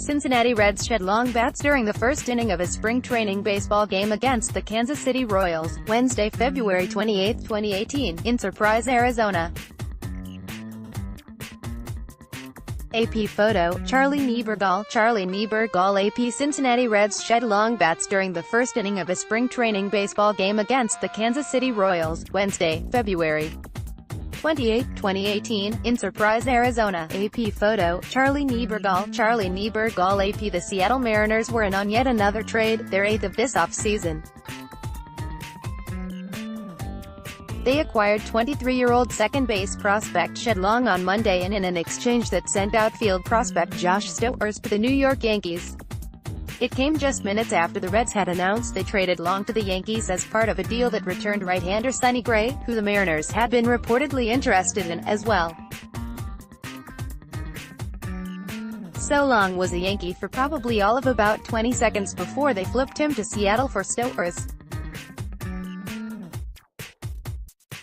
Cincinnati Reds shed long bats during the first inning of a spring training baseball game against the Kansas City Royals, Wednesday, February 28, 2018, in Surprise, Arizona. AP photo, Charlie Neibergall AP Cincinnati Reds shed long bats during the first inning of a spring training baseball game against the Kansas City Royals, Wednesday, February 28, 2018, in Surprise, Arizona. AP photo, Charlie Neibergall AP The Seattle Mariners were in on yet another trade, their 8th of this offseason. They acquired 23-year-old second base prospect Shed Long on Monday in an exchange that sent outfield prospect Josh Stowers to the New York Yankees. It came just minutes after the Reds had announced they traded Long to the Yankees as part of a deal that returned right-hander Sonny Gray, who the Mariners had been reportedly interested in, as well. So Long was a Yankee for probably all of about 20 seconds before they flipped him to Seattle for Stowers.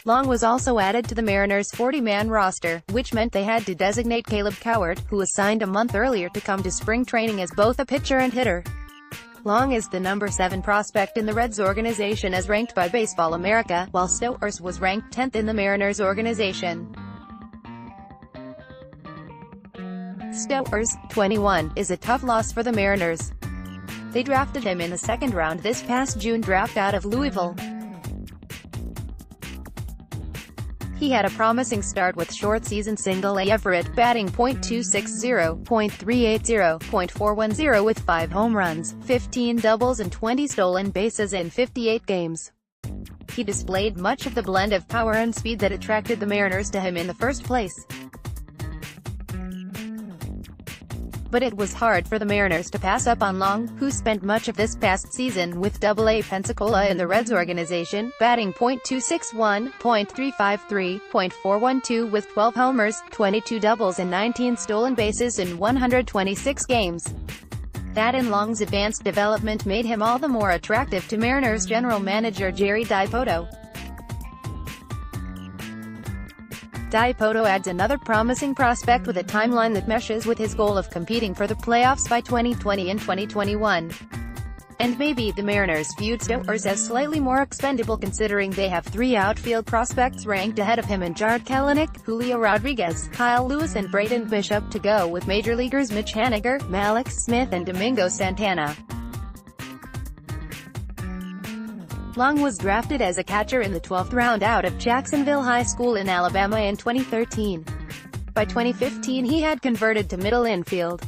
Long was also added to the Mariners' 40-man roster, which meant they had to designate Caleb Coward, who was signed a month earlier, to come to spring training as both a pitcher and hitter. Long is the number 7 prospect in the Reds organization as ranked by Baseball America, while Stowers was ranked 10th in the Mariners organization. Stowers, 21, is a tough loss for the Mariners. They drafted him in the second round this past June draft out of Louisville. He had a promising start with short-season single-A Everett, batting .260, .380, .410 with 5 home runs, 15 doubles and 20 stolen bases in 58 games. He displayed much of the blend of power and speed that attracted the Mariners to him in the first place. But it was hard for the Mariners to pass up on Long, who spent much of this past season with Double-A Pensacola in the Reds organization, batting .261, .353, .412 with 12 homers, 22 doubles and 19 stolen bases in 126 games. That and Long's advanced development made him all the more attractive to Mariners general manager Jerry Dipoto. Dipoto adds another promising prospect with a timeline that meshes with his goal of competing for the playoffs by 2020 and 2021. And maybe the Mariners viewed Stowers as slightly more expendable considering they have 3 outfield prospects ranked ahead of him in Jarred Kelenic, Julio Rodriguez, Kyle Lewis and Braden Bishop to go with Major Leaguers Mitch Haniger, Mallex Smith and Domingo Santana. Long was drafted as a catcher in the 12th round out of Jacksonville High School in Alabama in 2013. By 2015 he had converted to middle infield.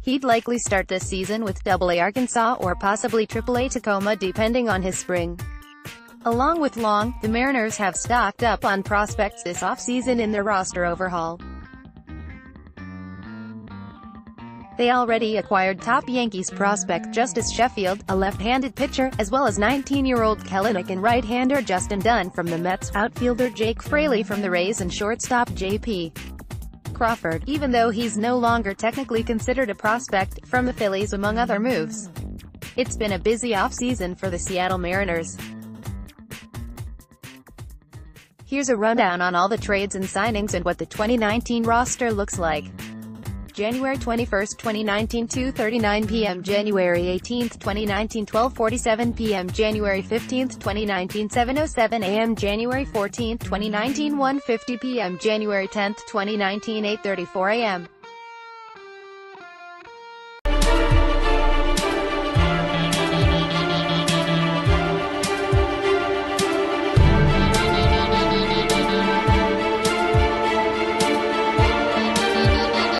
He'd likely start this season with Double-A Arkansas or possibly Triple-A Tacoma depending on his spring. Along with Long, the Mariners have stocked up on prospects this offseason in their roster overhaul. They already acquired top Yankees prospect Justice Sheffield, a left-handed pitcher, as well as 19-year-old Kelenic and right-hander Justin Dunn from the Mets, outfielder Jake Fraley from the Rays and shortstop J.P. Crawford, even though he's no longer technically considered a prospect, from the Phillies among other moves. It's been a busy offseason for the Seattle Mariners. Here's a rundown on all the trades and signings and what the 2019 roster looks like. January 21, 2019 2:39 p.m. January 18, 2019 12:47 p.m. January 15, 2019 7:07 a.m. January 14, 2019 1:50 p.m. January 10, 2019 8:34 a.m.